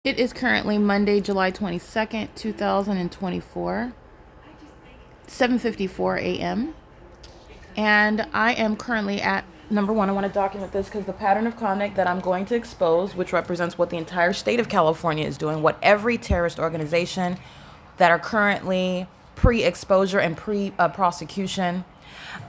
It is currently Monday, July 22nd, 2024, 7:54 a.m. And I am currently at number one. I want to document this because the pattern of conduct that I'm going to expose, which represents what the entire state of California is doing, what every terrorist organization that are currently pre-exposure and pre-prosecution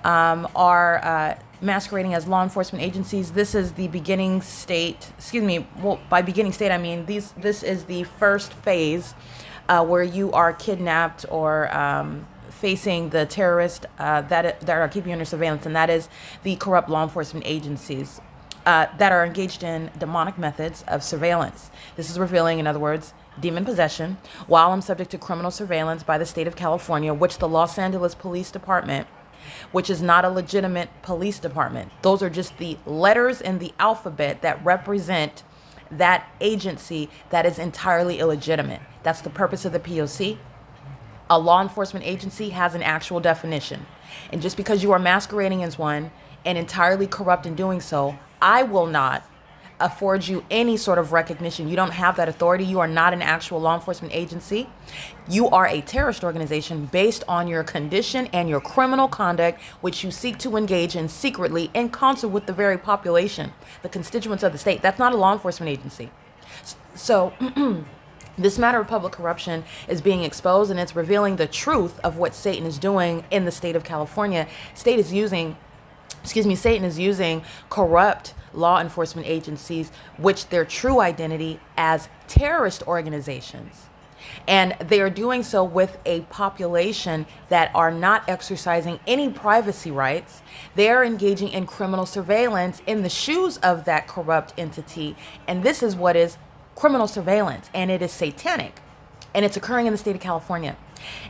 are masquerading as law enforcement agencies. This is the beginning state. Excuse me. Well, by beginning state, I mean this is the first phase where you are kidnapped or facing the terrorists that are keeping you under surveillance, and that is the corrupt law enforcement agencies that are engaged in demonic methods of surveillance. This is revealing, in other words, demon possession, while I'm subject to criminal surveillance by the state of California, which the Los Angeles Police Department, which is not a legitimate police department. Those are just the letters in the alphabet that represent that agency that is entirely illegitimate. That's the purpose of the P.O.C. A law enforcement agency has an actual definition. And just because you are masquerading as one and entirely corrupt in doing so, I will not afford you any sort of recognition. You don't have that authority. You are not an actual law enforcement agency. You are a terrorist organization based on your condition and your criminal conduct, which you seek to engage in secretly in concert with the very population, the constituents of the state. That's not a law enforcement agency. So this matter of public corruption is being exposed, and it's revealing the truth of what Satan is doing in the state of California. Satan is using corrupt law enforcement agencies, which their true identity as terrorist organizations. And they are doing so with a population that are not exercising any privacy rights. They are engaging in criminal surveillance in the shoes of that corrupt entity. And this is what is criminal surveillance, and it is satanic, and it's occurring in the state of California.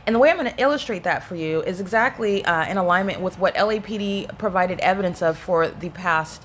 And the way I'm going to illustrate that for you is exactly in alignment with what LAPD provided evidence of for the past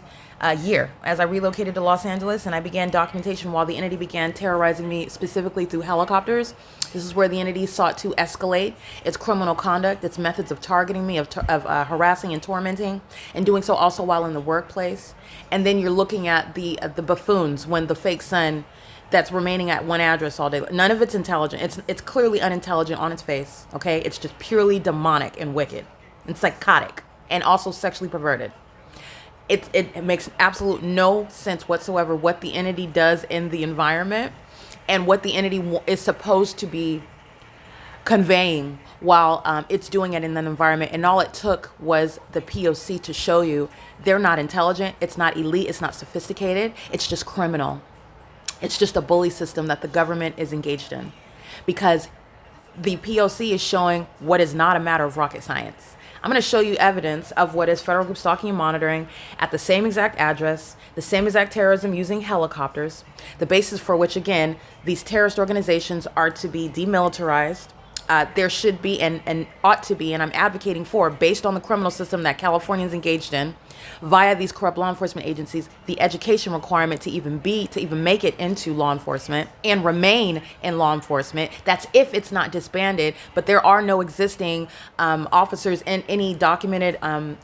year. As I relocated to Los Angeles and I began documentation while the entity began terrorizing me specifically through helicopters. This is where the entity sought to escalate its criminal conduct, its methods of targeting me, of harassing and tormenting, and doing so also while in the workplace. And then you're looking at the buffoons when the fake sun that's remaining at one address all day. None of it's intelligent. It's clearly unintelligent on its face, okay? It's just purely demonic and wicked and psychotic and also sexually perverted. It makes absolute no sense whatsoever what the entity does in the environment and what the entity is supposed to be conveying while it's doing it in that environment. And all it took was the P.O.C. to show you they're not intelligent, it's not elite, it's not sophisticated, it's just criminal. It's just a bully system that the government is engaged in, because the P.O.C. is showing what is not a matter of rocket science. I'm going to show you evidence of what is federal group stalking and monitoring at the same exact address, the same exact terrorism using helicopters, the basis for which, again, these terrorist organizations are to be demilitarized. There should be and ought to be, and I'm advocating for, based on the criminal system that Californians engaged in via these corrupt law enforcement agencies, the education requirement to even make it into law enforcement and remain in law enforcement. That's if it's not disbanded, but there are no existing officers in any documented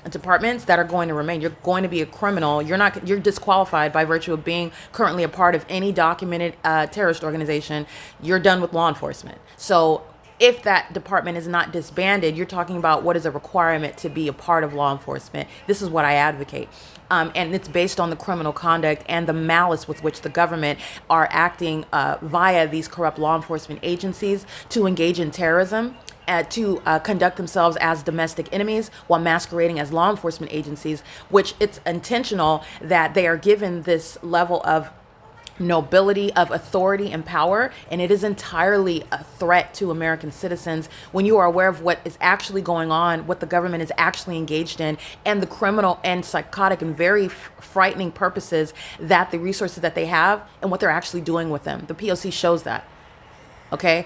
departments that are going to remain. You're going to be a criminal. You're disqualified by virtue of being currently a part of any documented terrorist organization. You're done with law enforcement. So if that department is not disbanded, you're talking about what is a requirement to be a part of law enforcement. This is what I advocate. And it's based on the criminal conduct and the malice with which the government are acting via these corrupt law enforcement agencies to engage in terrorism, to conduct themselves as domestic enemies while masquerading as law enforcement agencies, which it's intentional that they are given this level of nobility, of authority and power, and it is entirely a threat to American citizens when you are aware of what is actually going on, what the government is actually engaged in, and the criminal and psychotic and very frightening purposes that the resources that they have and what they're actually doing with them. The P.O.C. shows that. Okay,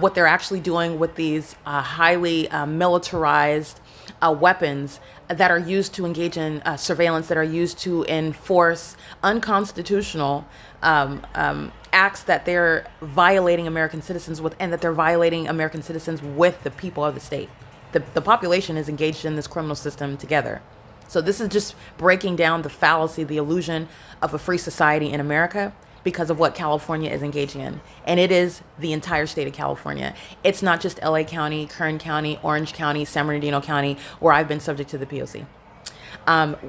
what they're actually doing with these highly militarized weapons that are used to engage in surveillance, that are used to enforce unconstitutional acts that they're violating American citizens with, and that they're violating American citizens with the people of the state. The population is engaged in this criminal system together. So this is just breaking down the fallacy, the illusion of a free society in America. because of what California is engaging in. And it is the entire state of California. It's not just LA County, Kern County, Orange County, San Bernardino County, where I've been subject to the P.O.C.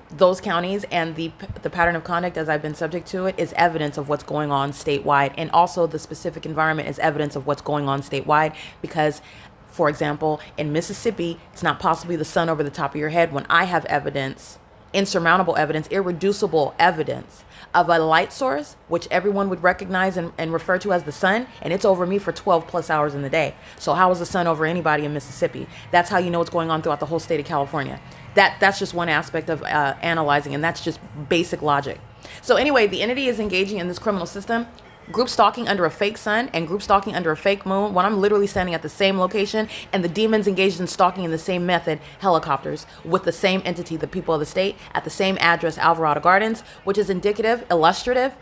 Those counties and the pattern of conduct as I've been subject to it is evidence of what's going on statewide. And also the specific environment is evidence of what's going on statewide because, for example, in Mississippi, it's not possibly the sun over the top of your head when I have evidence, insurmountable evidence, irreducible evidence of a light source, which everyone would recognize and refer to as the sun, and it's over me for 12 plus hours in the day. So how is the sun over anybody in Mississippi? That's how you know what's going on throughout the whole state of California. That's just one aspect of analyzing, and that's just basic logic. So anyway, the entity is engaging in this criminal system, group stalking under a fake sun and group stalking under a fake moon, when I'm literally standing at the same location, and the demons engaged in stalking in the same method, helicopters, with the same entity, the people of the state, at the same address, Alvarado Gardens, which is indicative, illustrative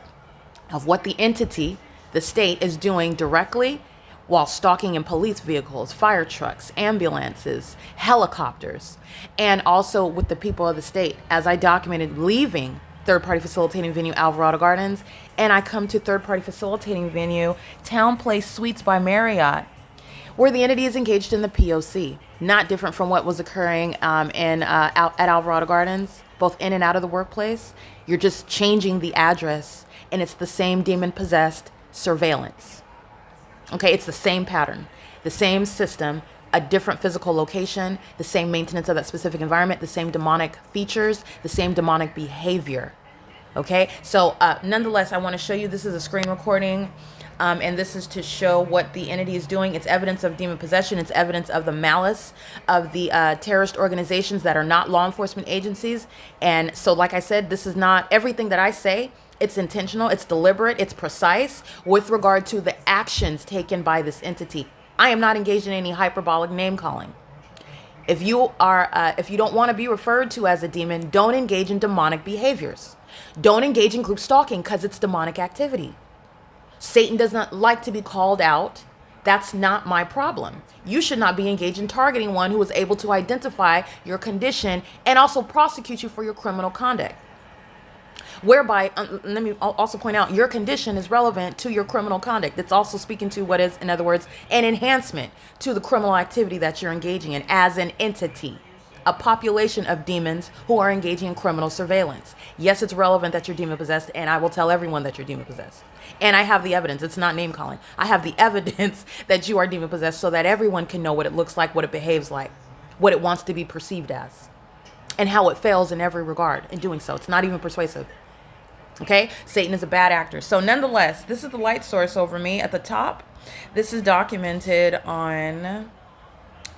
of what the entity, the state, is doing directly while stalking in police vehicles, fire trucks, ambulances, helicopters, and also with the people of the state, as I documented leaving third-party facilitating venue Alvarado Gardens, and I come to third-party facilitating venue TOWNEPLACE Suites by Marriott, where the entity is engaged in the P.O.C. Not different from what was occurring at Alvarado Gardens, both in and out of the workplace. You're just changing the address, and it's the same demon-possessed surveillance. Okay, it's the same pattern, the same system, a different physical location, the same maintenance of that specific environment, the same demonic features, the same demonic behavior. Okay, so nonetheless, I want to show you, this is a screen recording, and this is to show what the entity is doing. It's evidence of demon possession. It's evidence of the malice of the terrorist organizations that are not law enforcement agencies. And so, like I said, this is not everything that I say. It's intentional, it's deliberate, it's precise with regard to the actions taken by this entity. I am not engaged in any hyperbolic name calling. If you don't want to be referred to as a demon, don't engage in demonic behaviors. Don't engage in group stalking because it's demonic activity. Satan does not like to be called out. That's not my problem. You should not be engaged in targeting one who is able to identify your condition and also prosecute you for your criminal conduct. Whereby, let me also point out, your condition is relevant to your criminal conduct. It's also speaking to what is, in other words, an enhancement to the criminal activity that you're engaging in as an entity, a population of demons who are engaging in criminal surveillance. Yes, it's relevant that you're demon possessed, and I will tell everyone that you're demon possessed. And I have the evidence. It's not name calling. I have the evidence that you are demon possessed so that everyone can know what it looks like, what it behaves like, what it wants to be perceived as, and how it fails in every regard in doing so. It's not even persuasive. Okay, Satan is a bad actor. So nonetheless, this is the light source over me at the top. This is documented on,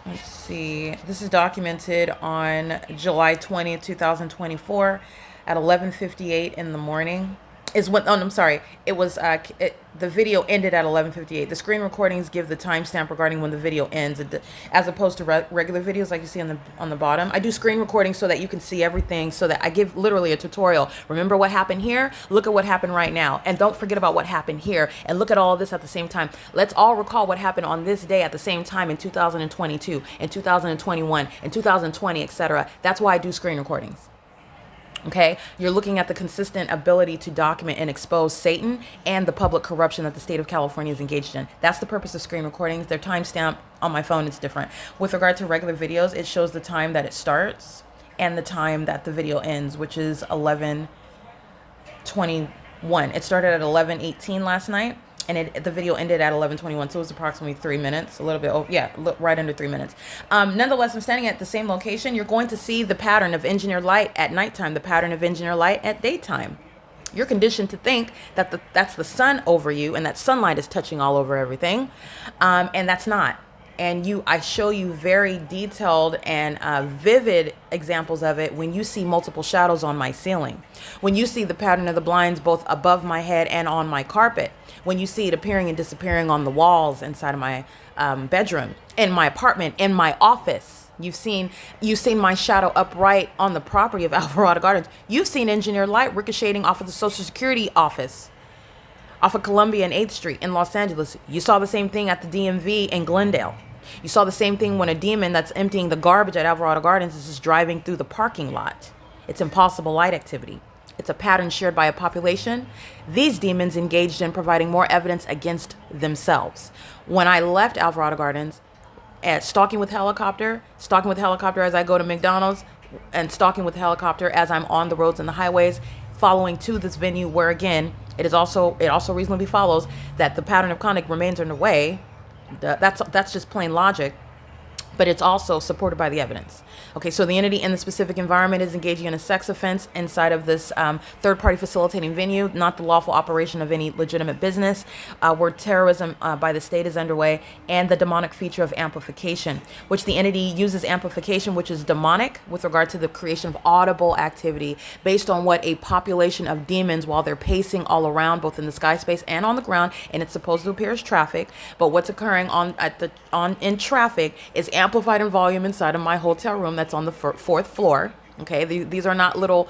let's see, this is documented on July 20th, 2024 at 11:58 in the morning. Is when, oh, I'm sorry, it was, the video ended at 11:58. The screen recordings give the timestamp regarding when the video ends, as opposed to regular videos like you see on the bottom. I do screen recordings so that you can see everything, so that I give literally a tutorial. Remember what happened here? Look at what happened right now. And don't forget about what happened here. And look at all of this at the same time. Let's all recall what happened on this day at the same time in 2022, in 2021, in 2020, etc. That's why I do screen recordings. Okay, you're looking at the consistent ability to document and expose Satan and the public corruption that the state of California is engaged in. That's the purpose of screen recordings. They're timestamped on my phone. It's different. With regard to regular videos, it shows the time that it starts and the time that the video ends, which is 11:21. It started at 11:18 last night, and the video ended at 11:21, so it was approximately 3 minutes, a little bit, right under 3 minutes. Nonetheless, I'm standing at the same location. You're going to see the pattern of engineered light at nighttime, the pattern of engineered light at daytime. You're conditioned to think that that's the sun over you, and that sunlight is touching all over everything, and that's not. And I show you very detailed and vivid examples of it when you see multiple shadows on my ceiling, when you see the pattern of the blinds both above my head and on my carpet, when you see it appearing and disappearing on the walls inside of my bedroom, in my apartment, in my office. You've seen my shadow upright on the property of Alvarado Gardens. You've seen engineered light ricocheting off of the Social Security office, off of Columbia and 8th Street in Los Angeles. You saw the same thing at the DMV in Glendale. You saw the same thing when a demon that's emptying the garbage at Alvarado Gardens is just driving through the parking lot. It's impossible light activity. It's a pattern shared by a population. These demons engaged in providing more evidence against themselves. When I left Alvarado Gardens, at stalking with helicopter as I go to McDonald's, and stalking with helicopter as I'm on the roads and the highways, following to this venue where, again, it also reasonably follows that the pattern of conduct remains underway. That's just plain logic, but it's also supported by the evidence. Okay, so the entity in the specific environment is engaging in a sex offense inside of this third-party facilitating venue, not the lawful operation of any legitimate business, where terrorism by the state is underway, and the demonic feature of amplification, which the entity uses amplification, which is demonic with regard to the creation of audible activity based on what a population of demons, while they're pacing all around, both in the sky space and on the ground, and it's supposed to appear as traffic, but what's occurring in traffic is amplified in volume inside of my hotel room that's on the fourth floor. Okay, these are not little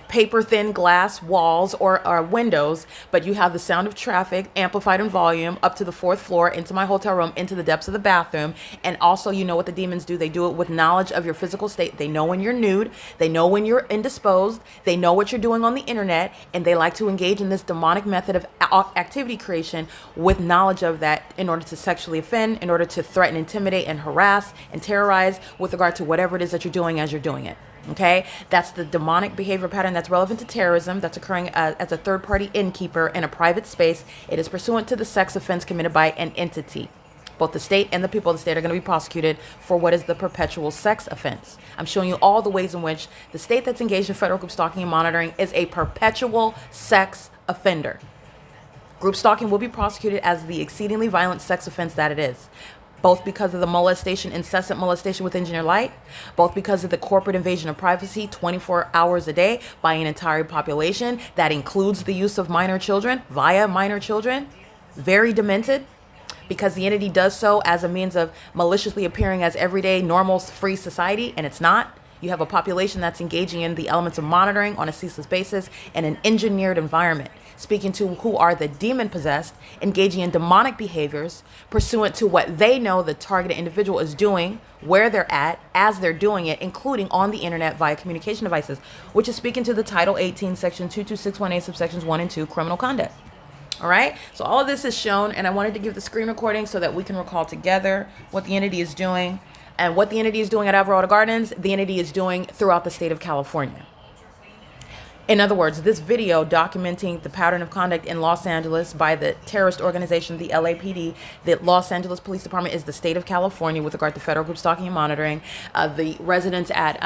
paper thin glass walls or windows, but you have the sound of traffic amplified in volume up to the fourth floor, into my hotel room, into the depths of the bathroom. And also, you know what the demons do? They do it with knowledge of your physical state. They know when you're nude, they know when you're indisposed, they know what you're doing on the internet, and they like to engage in this demonic method of activity creation with knowledge of that in order to sexually offend, in order to threaten, intimidate, and harass and terrorize with regard to whatever it is that you're doing as you're doing it. Okay, that's the demonic behavior pattern that's relevant to terrorism, that's occurring as a third-party innkeeper in a private space. It is pursuant to the sex offense committed by an entity. Both the state and the people of the state are going to be prosecuted for what is the perpetual sex offense. I'm showing you all the ways in which the state that's engaged in federal group stalking and monitoring is a perpetual sex offender. Group stalking will be prosecuted as the exceedingly violent sex offense that it is, both because of the molestation, incessant molestation with engineer light, both because of the corporate invasion of privacy 24 hours a day by an entire population that includes the use of minor children, via minor children, very demented, because the entity does so as a means of maliciously appearing as everyday, normal, free society, and it's not. You have a population that's engaging in the elements of monitoring on a ceaseless basis in an engineered environment, speaking to who are the demon-possessed, engaging in demonic behaviors pursuant to what they know the targeted individual is doing, where they're at, as they're doing it, including on the internet via communication devices, which is speaking to the Title 18, Section 22618, subsections 1 and 2, criminal conduct. All right, so all of this is shown, and I wanted to give the screen recording so that we can recall together what the entity is doing. And what the entity is doing at Alvarado Gardens, the entity is doing throughout the state of California. In other words, this video documenting the pattern of conduct in Los Angeles by the terrorist organization, the LAPD, the Los Angeles Police Department is the state of California with regard to federal group stalking and monitoring. The residents at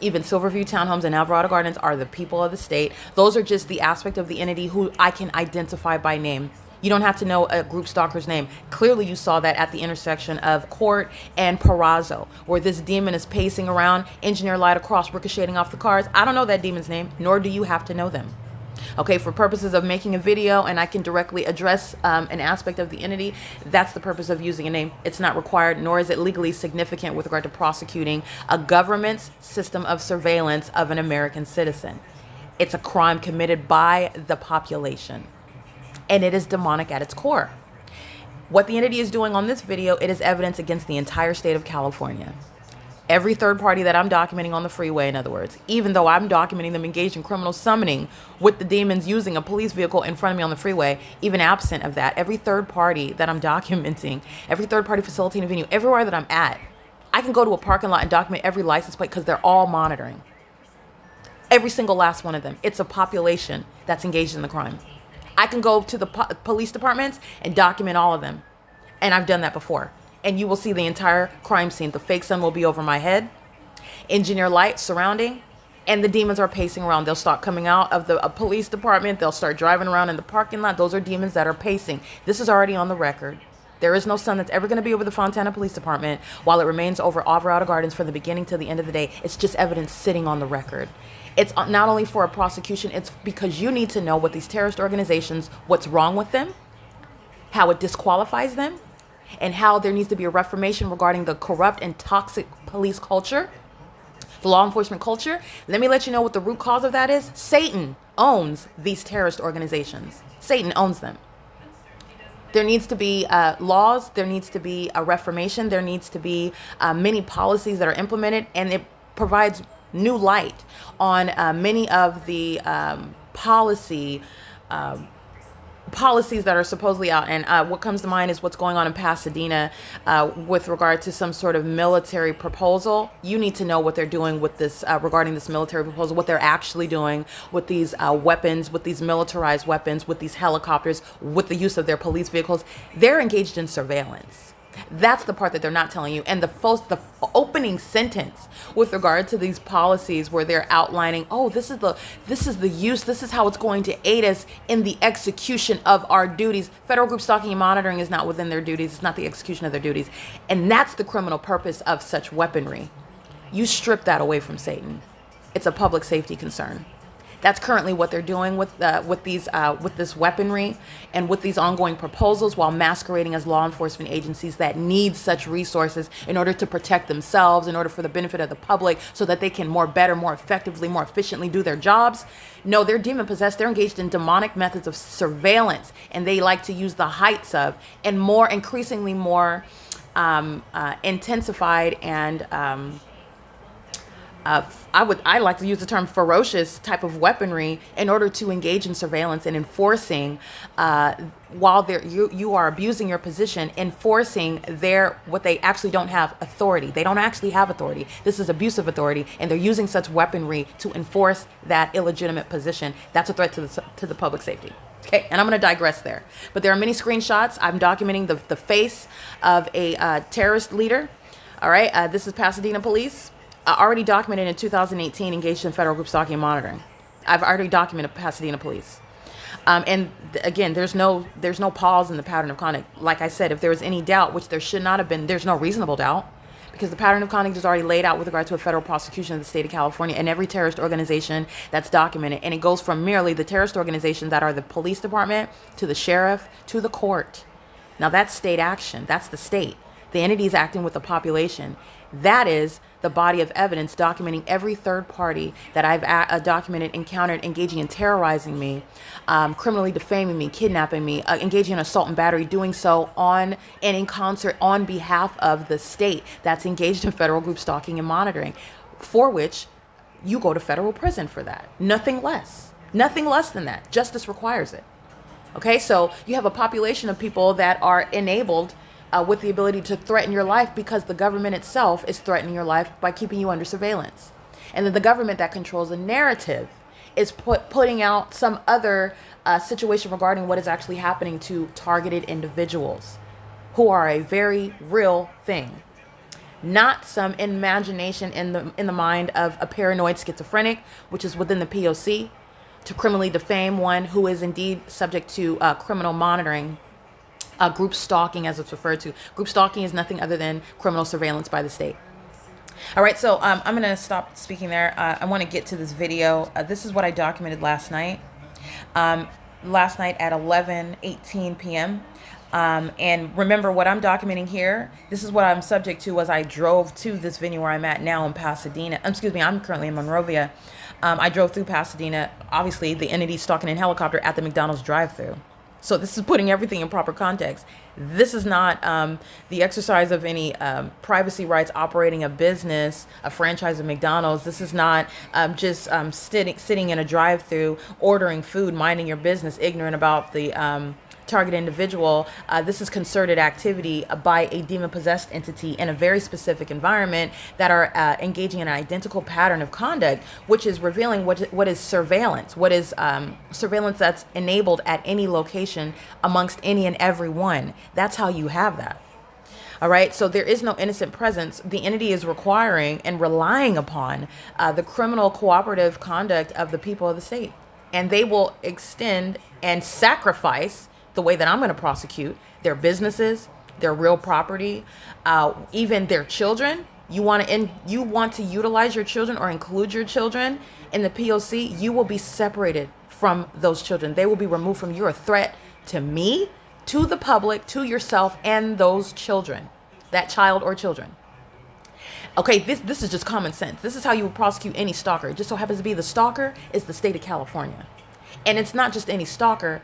even Silverview Townhomes and Alvarado Gardens are the people of the state. Those are just the aspect of the entity who I can identify by name. You don't have to know a group stalker's name. Clearly, you saw that at the intersection of Court and Perazo, where this demon is pacing around, engineer light across, ricocheting off the cars. I don't know that demon's name, nor do you have to know them. Okay, for purposes of making a video and I can directly address an aspect of the entity, that's the purpose of using a name. It's not required, nor is it legally significant with regard to prosecuting a government's system of surveillance of an American citizen. It's a crime committed by the population, and it is demonic at its core. What the entity is doing on this video, it is evidence against the entire state of California. Every third party that I'm documenting on the freeway, in other words, even though I'm documenting them engaged in criminal summoning with the demons using a police vehicle in front of me on the freeway, even absent of that, every third party that I'm documenting, every third party facilitating a venue, everywhere that I'm at, I can go to a parking lot and document every license plate because they're all monitoring. Every single last one of them. It's a population that's engaged in the crime. I can go to the police departments and document all of them. And I've done that before. And you will see the entire crime scene. The fake sun will be over my head. Engineer light surrounding. And the demons are pacing around. They'll start coming out of the police department. They'll start driving around in the parking lot. Those are demons that are pacing. This is already on the record. There is no sun that's ever going to be over the Fontana Police Department while it remains over Alvarado Gardens from the beginning to the end of the day. It's just evidence sitting on the record. It's not only for a prosecution, it's because you need to know what these terrorist organizations, what's wrong with them, how it disqualifies them, and how there needs to be a reformation regarding the corrupt and toxic police culture, the law enforcement culture. Let me let you know what the root cause of that is. Satan owns these terrorist organizations. Satan owns them. There needs to be laws. There needs to be a reformation. There needs to be many policies that are implemented, and it provides new light on many of the policies that are supposedly out. And what comes to mind is what's going on in Pasadena with regard to some sort of military proposal. You need to know what they're doing with this regarding this military proposal, what they're actually doing with these weapons, with these militarized weapons, with these helicopters, with the use of their police vehicles. They're engaged in surveillance. That's the part that they're not telling you. And the opening sentence with regard to these policies, where they're outlining, oh, this is the use, this is how it's going to aid us in the execution of our duties. Federal group stalking and monitoring is not within their duties. It's not the execution of their duties. And that's the criminal purpose of such weaponry. You strip that away from Satan. It's a public safety concern. That's currently what they're doing with this weaponry and with these ongoing proposals, while masquerading as law enforcement agencies that need such resources in order to protect themselves, in order for the benefit of the public, so that they can more effectively, more efficiently do their jobs. No, they're demon possessed. They're engaged in demonic methods of surveillance, and they like to use the heights of and increasingly more intensified and I like to use the term ferocious type of weaponry in order to engage in surveillance and enforcing, while you are abusing your position, enforcing what they actually don't have authority. They don't actually have authority. This is abuse of authority, and they're using such weaponry to enforce that illegitimate position. That's a threat to the public safety. Okay, and I'm going to digress there. But there are many screenshots. I'm documenting the face of a terrorist leader. All right, this is Pasadena police. Already documented in 2018, engaged in federal group stalking and monitoring. I've already documented Pasadena police. And again, there's no pause in the pattern of conduct. Like I said, if there was any doubt, which there should not have been, there's no reasonable doubt, because the pattern of conduct is already laid out with regard to a federal prosecution of the state of California and every terrorist organization that's documented. And it goes from merely the terrorist organizations that are the police department to the sheriff to the court. Now that's state action. That's the state. The entity is acting with the population. That is the body of evidence documenting every third party that I've documented, encountered, engaging in terrorizing me, criminally defaming me, kidnapping me, engaging in assault and battery, doing so on and in concert on behalf of the state that's engaged in federal group stalking and monitoring, for which you go to federal prison for that. Nothing less. Nothing less than that. Justice requires it. Okay, so you have a population of people that are enabled with the ability to threaten your life, because the government itself is threatening your life by keeping you under surveillance. And then the government that controls the narrative is putting out some other situation regarding what is actually happening to targeted individuals who are a very real thing. Not some imagination in the mind of a paranoid schizophrenic, which is within the P.O.C., to criminally defame one who is indeed subject to criminal monitoring. Group stalking, as it's referred to. Group stalking is nothing other than criminal surveillance by the state. All right, so I'm going to stop speaking there. I want to get to this video. This is what I documented last night. Last night at 11:18 p.m. And remember, what I'm documenting here, this is what I'm subject to as I drove to this venue where I'm at now in Pasadena. Excuse me, I'm currently in Monrovia. I drove through Pasadena. Obviously, the entity stalking in helicopter at the McDonald's drive-thru. So this is putting everything in proper context. This is not the exercise of any privacy rights operating a business, a franchise of McDonald's. This is not just sitting in a drive-thru, ordering food, minding your business, ignorant about the target individual. This is concerted activity by a demon-possessed entity in a very specific environment that are engaging in an identical pattern of conduct, which is revealing what is surveillance, what is surveillance that's enabled at any location amongst any and every one. That's how you have that. All right, so there is no innocent presence. The entity is requiring and relying upon the criminal cooperative conduct of the people of the state. And they will extend and sacrifice, the way that I'm going to prosecute, their businesses, their real property, even their children. You want to utilize your children or include your children in the P.O.C., you will be separated from those children. They will be removed from you. You're a threat to me, to the public, to yourself, and those children, that child or children. Okay, this is just common sense. This is how you would prosecute any stalker. It just so happens to be the stalker is the state of California. And it's not just any stalker.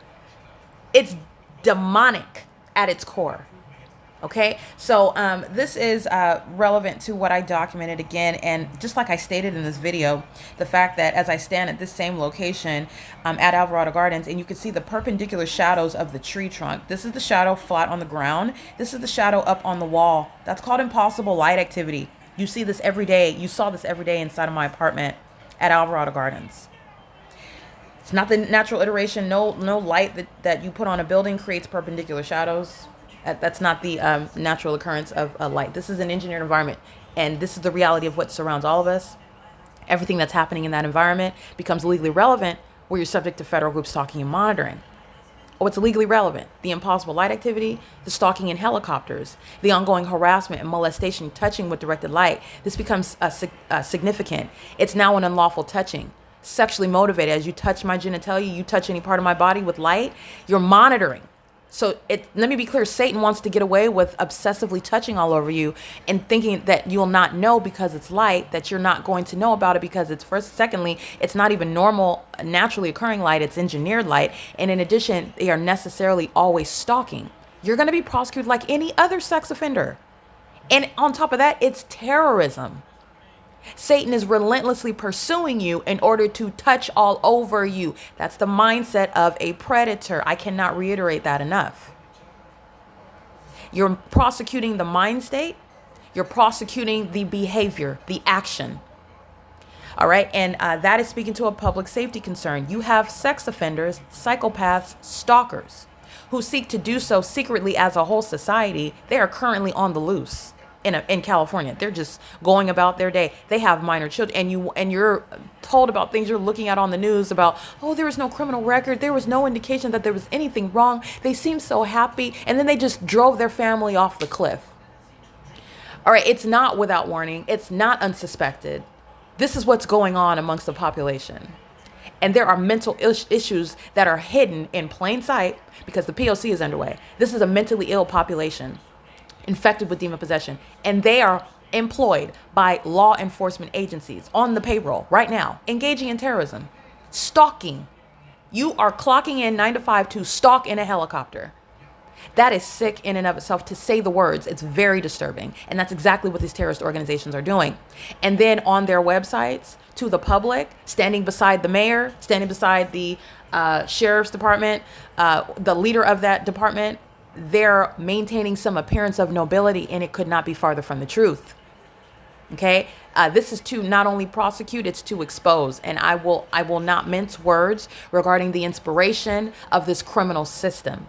It's demonic at its core. Okay, so this is relevant to what I documented again, and just like I stated in this video, the fact that as I stand at this same location at Alvarado Gardens, and you can see the perpendicular shadows of the tree trunk. This is the shadow flat on the ground. This is the shadow up on the wall. That's called impossible light activity. You see this every day. You saw this every day inside of my apartment at Alvarado Gardens. It's not the natural iteration. No light that you put on a building creates perpendicular shadows. That's not the natural occurrence of light. This is an engineered environment, and this is the reality of what surrounds all of us. Everything that's happening in that environment becomes legally relevant where you're subject to federal group stalking and monitoring. What's legally relevant? The impossible light activity, the stalking in helicopters, the ongoing harassment and molestation, touching with directed light. This becomes significant. It's now an unlawful touching. Sexually motivated. As you touch my genitalia, you touch any part of my body with light, you're monitoring. So let me be clear, Satan wants to get away with obsessively touching all over you and thinking that you'll not know because it's light, that you're not going to know about it because it's secondly, it's not even normal, naturally occurring light, it's engineered light. And in addition, they are necessarily always stalking. You're going to be prosecuted like any other sex offender. And on top of that, it's terrorism. Satan is relentlessly pursuing you in order to touch all over you. That's the mindset of a predator. I cannot reiterate that enough. You're prosecuting the mind state. You're prosecuting the behavior, the action. All right. And that is speaking to a public safety concern. You have sex offenders, psychopaths, stalkers who seek to do so secretly as a whole society. They are currently on the loose. In California, they're just going about their day. They have minor children, and you're told about things you're looking at on the news about, oh, there was no criminal record, there was no indication that there was anything wrong. They seem so happy, and then they just drove their family off the cliff. All right, it's not without warning. It's not unsuspected. This is what's going on amongst the population. And there are mental issues that are hidden in plain sight because the P.O.C. is underway. This is a mentally ill population infected with demon possession, and they are employed by law enforcement agencies on the payroll right now, engaging in terrorism, stalking. You are clocking in 9 to 5 to stalk in a helicopter. That is sick in and of itself. To say the words, it's very disturbing, and that's exactly what these terrorist organizations are doing. And then on their websites to the public, standing beside the mayor, standing beside the sheriff's department, the leader of that department, they're maintaining some appearance of nobility, and it could not be farther from the truth. Okay, this is to not only prosecute, it's to expose. And I will not mince words regarding the inspiration of this criminal system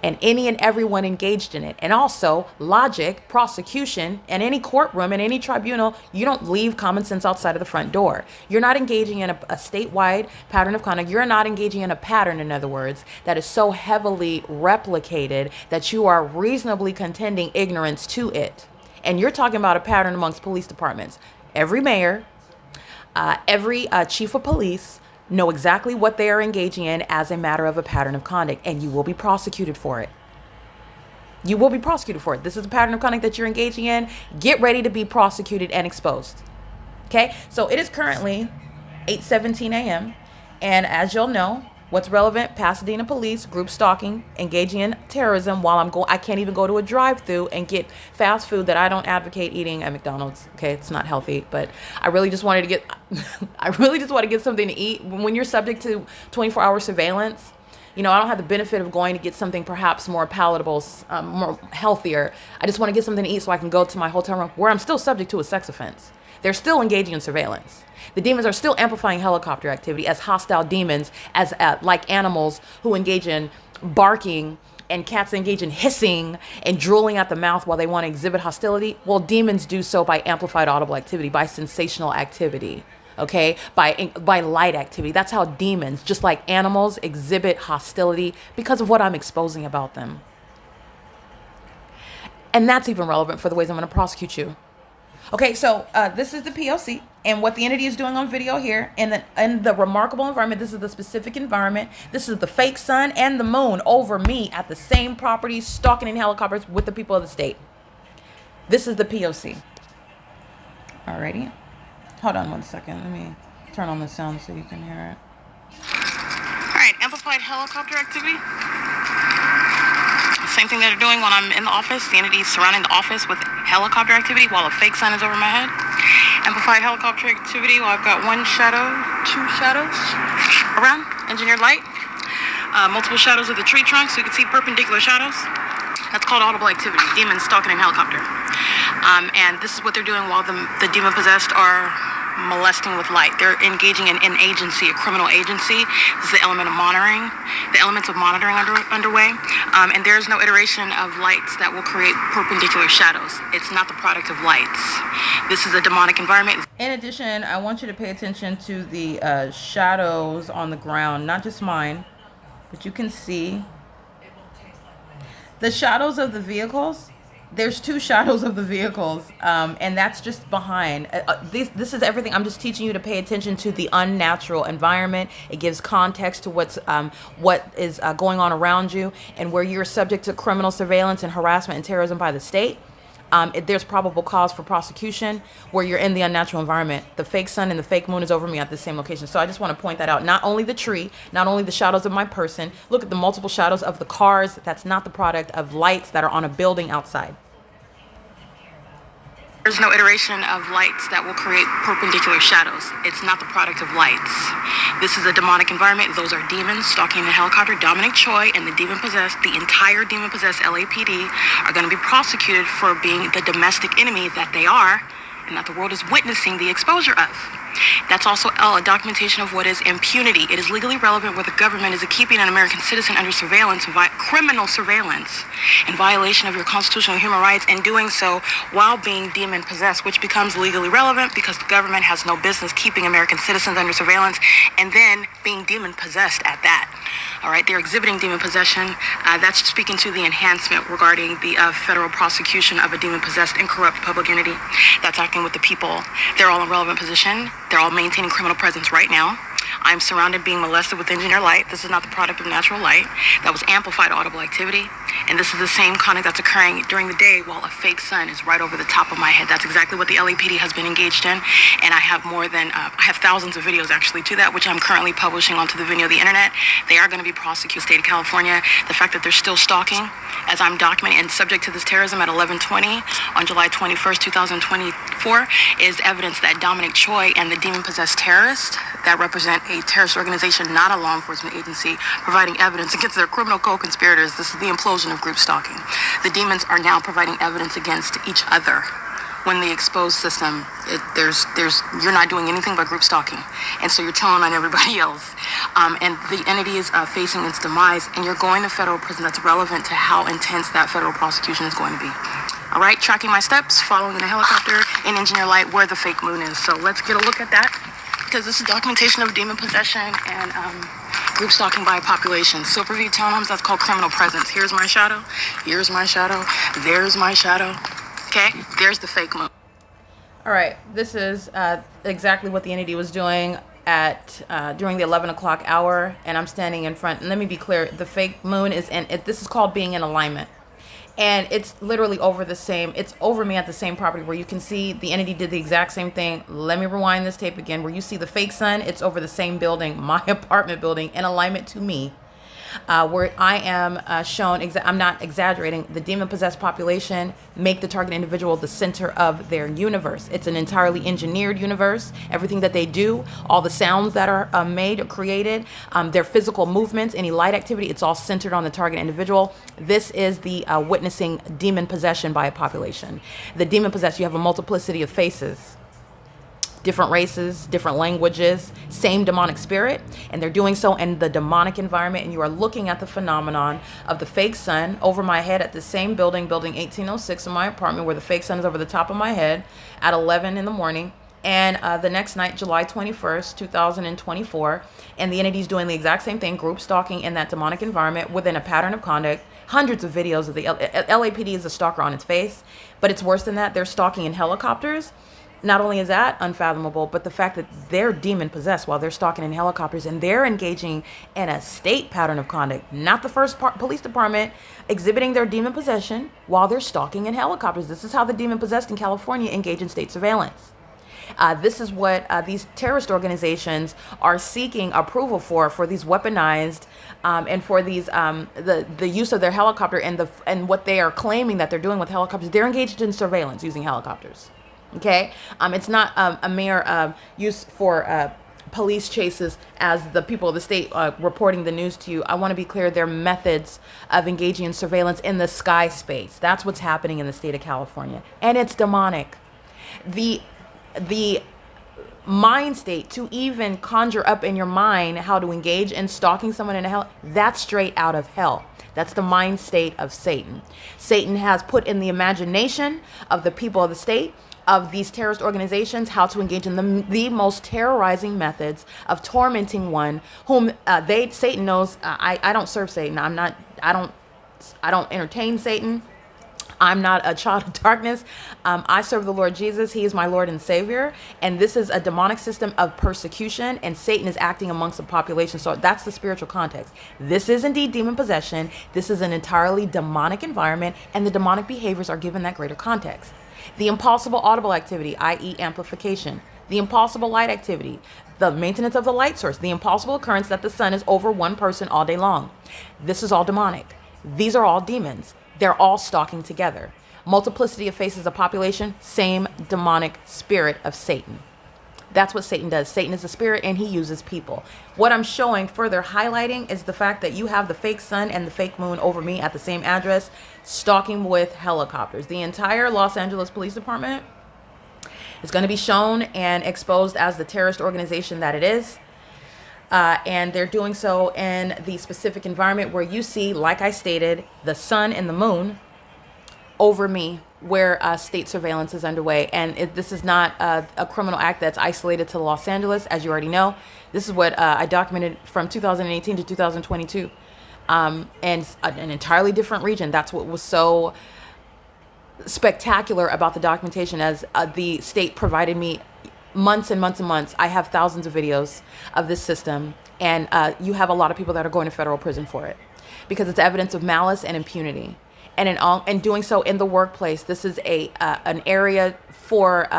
and any and everyone engaged in it. And also logic, prosecution, and any courtroom and any tribunal, you don't leave common sense outside of the front door. You're not engaging in a statewide pattern of conduct. You're not engaging in a pattern, in other words, that is so heavily replicated that you are reasonably contending ignorance to it. And you're talking about a pattern amongst police departments. Every mayor, every chief of police, know exactly what they are engaging in as a matter of a pattern of conduct, and you will be prosecuted for it. You will be prosecuted for it. This is a pattern of conduct that you're engaging in. Get ready to be prosecuted and exposed. Okay, so it is currently 8:17 a.m. and as you'll know, what's relevant: Pasadena police group stalking, engaging in terrorism while I can't even go to a drive-through and get fast food that I don't advocate eating at McDonald's. Okay, it's not healthy, but I really just wanted to get I really just want to get something to eat. When you're subject to 24-hour surveillance, you know, I don't have the benefit of going to get something perhaps more palatable, more healthier. I just want to get something to eat so I can go to my hotel room where I'm still subject to a sex offense. They're still engaging in surveillance. The demons are still amplifying helicopter activity as hostile demons, as like animals who engage in barking, and cats engage in hissing and drooling at the mouth while they want to exhibit hostility. Well, demons do so by amplified audible activity, by sensational activity, okay, by light activity. That's how demons, just like animals, exhibit hostility because of what I'm exposing about them. And that's even relevant for the ways I'm going to prosecute you. Okay, so this is the P.O.C. and what the entity is doing on video here in the remarkable environment. This is the specific environment. This is the fake sun and the moon over me at the same property, stalking in helicopters with the people of the state. This is the P.O.C. Alrighty. Hold on one second. Let me turn on the sound so you can hear it. All right, amplified helicopter activity. same thing that they're doing when I'm in the office. The entities surrounding the office with helicopter activity while a fake sun is over my head. Amplified helicopter activity while I've got one shadow, two shadows around. Engineered light. Multiple shadows of the tree trunk so you can see perpendicular shadows. That's called audible activity. Demons stalking in helicopter. And this is what they're doing while the demon-possessed are molesting with light. They're engaging in an agency, a criminal agency. This is the element of monitoring, the elements of monitoring underway. And there is no iteration of lights that will create perpendicular shadows. It's not the product of lights. This is a demonic environment. In addition, I want you to pay attention to the shadows on the ground, not just mine, but you can see the shadows of the vehicles. There's two shadows of the vehicles, and that's just behind. This is everything. I'm just teaching you to pay attention to the unnatural environment. It gives context to what is going on around you, and where you're subject to criminal surveillance and harassment and terrorism by the state. There's probable cause for prosecution where you're in the unnatural environment. The fake sun and the fake moon is over me at the same location. So I just want to point that out. Not only the tree, not only the shadows of my person. Look at the multiple shadows of the cars. That's not the product of lights that are on a building outside. There's no iteration of lights that will create perpendicular shadows. It's not the product of lights. This is a demonic environment. Those are demons stalking in a helicopter. Dominic Choi and the demon-possessed, the entire demon-possessed LAPD are going to be prosecuted for being the domestic enemy that they are and that the world is witnessing the exposure of. That's also a documentation of what is impunity. It is legally relevant where the government is keeping an American citizen under surveillance, criminal surveillance, in violation of your constitutional human rights, and doing so while being demon-possessed, which becomes legally relevant because the government has no business keeping American citizens under surveillance and then being demon-possessed at that. All right, they're exhibiting demon possession. That's speaking to the enhancement regarding the federal prosecution of a demon-possessed and corrupt public entity that's acting with the people. They're all in relevant position. They're all maintaining criminal presence right now. I'm surrounded being molested with engineered light. This is not the product of natural light. That was amplified audible activity. And this is the same conduct that's occurring during the day while a fake sun is right over the top of my head. That's exactly what the LAPD has been engaged in. And I have I have thousands of videos actually to that, which I'm currently publishing onto the video of the internet. They are going to be prosecuted, state of California. The fact that they're still stalking, as I'm documenting and subject to this terrorism at 11:20 on July 21st, 2024, is evidence that Dominic Choi and the demon-possessed terrorists that represent a terrorist organization, not a law enforcement agency, providing evidence against their criminal co-conspirators. This is the implosion of group stalking. The demons are now providing evidence against each other. When the exposed system, you're not doing anything but group stalking, and so you're telling on everybody else. And the entity is facing its demise, and you're going to federal prison. That's relevant to how intense that federal prosecution is going to be. All right, tracking my steps, following in a helicopter in engineer light where the fake moon is. So let's get a look at that, because this is documentation of demon possession and group stalking by a population. Silverview townhomes, that's called criminal presence. Here's my shadow. Here's my shadow. There's my shadow. Okay, there's the fake moon. All right, this is exactly what the entity was doing at during the 11 o'clock hour, and I'm standing in front. And let me be clear, the fake moon is this is called being in alignment. And it's literally it's over me at the same property where you can see the entity did the exact same thing. Let me rewind this tape again. Where you see the fake sun, it's over the same building, my apartment building, in alignment to me. Where I am shown, I'm not exaggerating, the demon-possessed population make the target individual the center of their universe. It's an entirely engineered universe. Everything that they do, all the sounds that are made or created, their physical movements, any light activity, it's all centered on the target individual. This is the witnessing demon possession by a population. The demon-possessed, you have a multiplicity of faces. Different races, different languages, same demonic spirit, and they're doing so in the demonic environment. And you are looking at the phenomenon of the fake sun over my head at the same building 1806 in my apartment, where the fake sun is over the top of my head at 11 in the morning. And the next night, July 21st, 2024, and the entity's doing the exact same thing, group stalking in that demonic environment within a pattern of conduct. Hundreds of videos of the LAPD is a stalker on its face, but it's worse than that. They're stalking in helicopters. Not only is that unfathomable, but the fact that they're demon-possessed while they're stalking in helicopters, and they're engaging in a state pattern of conduct, not the first police department, exhibiting their demon possession while they're stalking in helicopters. This is how the demon-possessed in California engage in state surveillance. This is what these terrorist organizations are seeking approval for these weaponized and for these the use of their helicopter and what they are claiming that they're doing with helicopters. They're engaged in surveillance using helicopters. Okay, it's not a mere use for police chases as the people of the state reporting the news to you. I want to be clear, they're methods of engaging in surveillance in the sky space. That's what's happening in the state of California, and it's demonic. The mind state to even conjure up in your mind how to engage in stalking someone in a hell, that's straight out of hell. That's the mind state of Satan. Satan has put in the imagination of the people of the state, of these terrorist organizations, how to engage in the most terrorizing methods of tormenting one whom Satan knows. I don't serve Satan. I don't entertain Satan. I'm not a child of darkness. I serve the Lord Jesus. He is my Lord and Savior. And this is a demonic system of persecution, and Satan is acting amongst the population. So that's the spiritual context. This is indeed demon possession. This is an entirely demonic environment, and the demonic behaviors are given that greater context. The impossible audible activity, i.e. amplification. The impossible light activity, the maintenance of the light source. The impossible occurrence that the sun is over one person all day long. This is all demonic. These are all demons. They're all stalking together. Multiplicity of faces of population, same demonic spirit of Satan. That's what Satan does. Satan is a spirit, and he uses people. What I'm showing, further highlighting, is the fact that you have the fake sun and the fake moon over me at the same address, stalking with helicopters. The entire Los Angeles Police Department is going to be shown and exposed as the terrorist organization that it is. And they're doing so in the specific environment where you see, like I stated, the sun and the moon over me, where state surveillance is underway. And this is not a criminal act that's isolated to Los Angeles, as you already know. This is what I documented from 2018 to 2022. And an entirely different region. That's what was so spectacular about the documentation, as the state provided me months and months and months. I have thousands of videos of this system, and you have a lot of people that are going to federal prison for it because it's evidence of malice and impunity. And in doing so in the workplace, this is an area for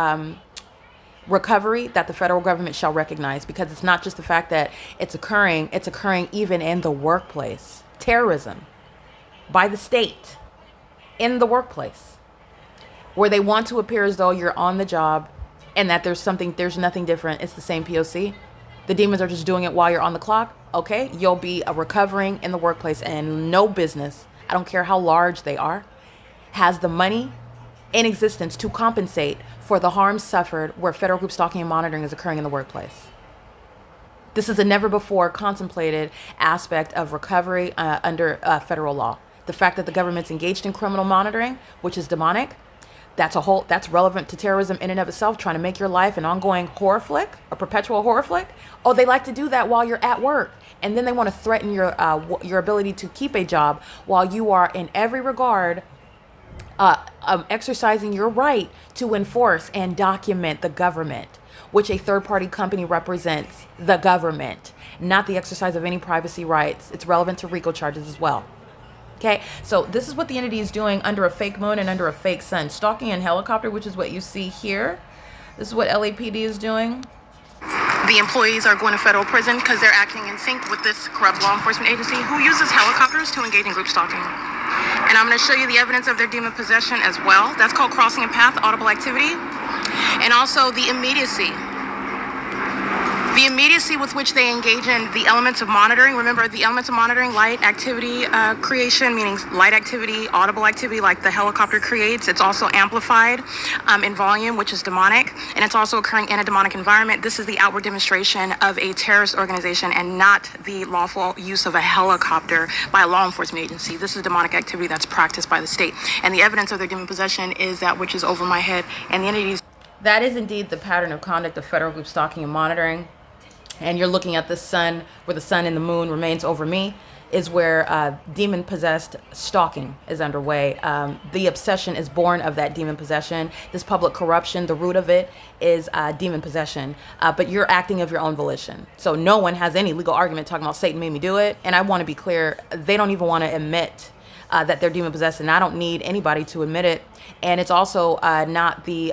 recovery that the federal government shall recognize, because it's not just the fact that it's occurring even in the workplace. Terrorism by the state in the workplace, where they want to appear as though you're on the job and that there's nothing different. It's the same POC. The demons are just doing it while you're on the clock. Okay, you'll be recovering in the workplace, and no business, I don't care how large they are, has the money in existence to compensate for the harm suffered where federal group stalking and monitoring is occurring in the workplace. This is a never before contemplated aspect of recovery under federal law. The fact that the government's engaged in criminal monitoring, which is demonic, that's relevant to terrorism in and of itself, trying to make your life an ongoing horror flick, a perpetual horror flick. Oh, they like to do that while you're at work. And then they want to threaten your ability to keep a job while you are in every regard exercising your right to enforce and document the government, which a third-party company represents the government, not the exercise of any privacy rights. It's relevant to RICO charges as well. Okay, so this is what the entity is doing under a fake moon and under a fake sun. Stalking in helicopter, which is what you see here. This is what LAPD is doing. The employees are going to federal prison because they're acting in sync with this corrupt law enforcement agency who uses helicopters to engage in group stalking. And I'm going to show you the evidence of their demon possession as well. That's called crossing a path, audible activity. And also the immediacy. The immediacy with which they engage in the elements of monitoring. Remember, the elements of monitoring, light activity creation, meaning light activity, audible activity like the helicopter creates. It's also amplified in volume, which is demonic. And it's also occurring in a demonic environment. This is the outward demonstration of a terrorist organization and not the lawful use of a helicopter by a law enforcement agency. This is demonic activity that's practiced by the state. And the evidence of their demon possession is that which is over my head. And the entities. That is indeed the pattern of conduct of federal group stalking and monitoring. And you're looking at the sun, where the sun and the moon remains over me, is where demon-possessed stalking is underway. The obsession is born of that demon possession. This public corruption, the root of it is demon possession. But you're acting of your own volition. So no one has any legal argument talking about Satan made me do it. And I want to be clear, they don't even want to admit that they're demon possessed, and I don't need anybody to admit it. And it's also not the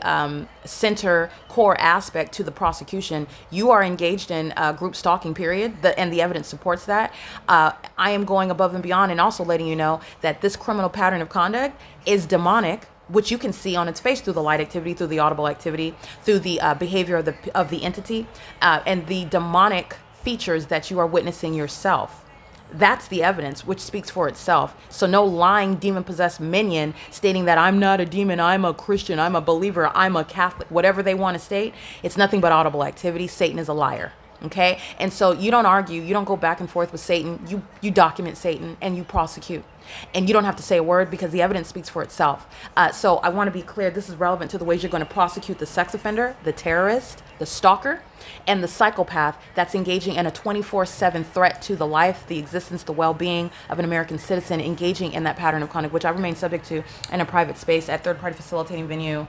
center core aspect to the prosecution. You are engaged in group stalking, period, and the evidence supports that. I am going above and beyond and also letting you know that this criminal pattern of conduct is demonic, which you can see on its face through the light activity, through the audible activity, through the behavior of the entity, and the demonic features that you are witnessing yourself. That's the evidence, which speaks for itself. So no lying demon-possessed minion stating that I'm not a demon, I'm a Christian, I'm a believer, I'm a Catholic, whatever they want to state, it's nothing but audible activity. Satan is a liar. Okay? And so you don't argue, you don't go back and forth with Satan, you document Satan and you prosecute. And you don't have to say a word because the evidence speaks for itself. So I want to be clear, this is relevant to the ways you're going to prosecute the sex offender, the terrorist, the stalker, and the psychopath that's engaging in a 24/7 threat to the life, the existence, the well-being of an American citizen, engaging in that pattern of conduct, which I remain subject to in a private space at third-party facilitating venue,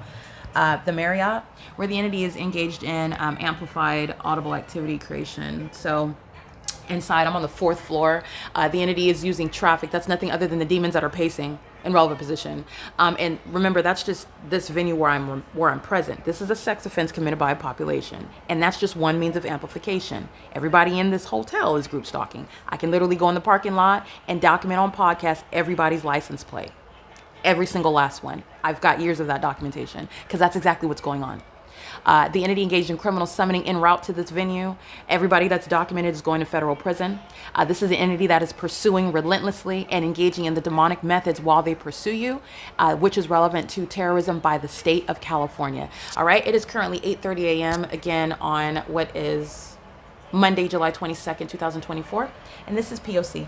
the Marriott, where the entity is engaged in amplified audible activity creation. So inside, I'm on the 4th floor. The entity is using traffic. That's nothing other than the demons that are pacing in relevant position. And remember, that's just this venue where I'm present. This is a sex offense committed by a population, and that's just one means of amplification. Everybody in this hotel is group stalking. I can literally go in the parking lot and document on podcast everybody's license plate, every single last one. I've got years of that documentation because that's exactly what's going on. The entity engaged in criminal summoning en route to this venue. Everybody that's documented is going to federal prison. This is an entity that is pursuing relentlessly and engaging in the demonic methods while they pursue you, which is relevant to terrorism by the state of California. All right, it is currently 8:30 a.m. again on what is Monday, July 22nd, 2024, and this is P.O.C.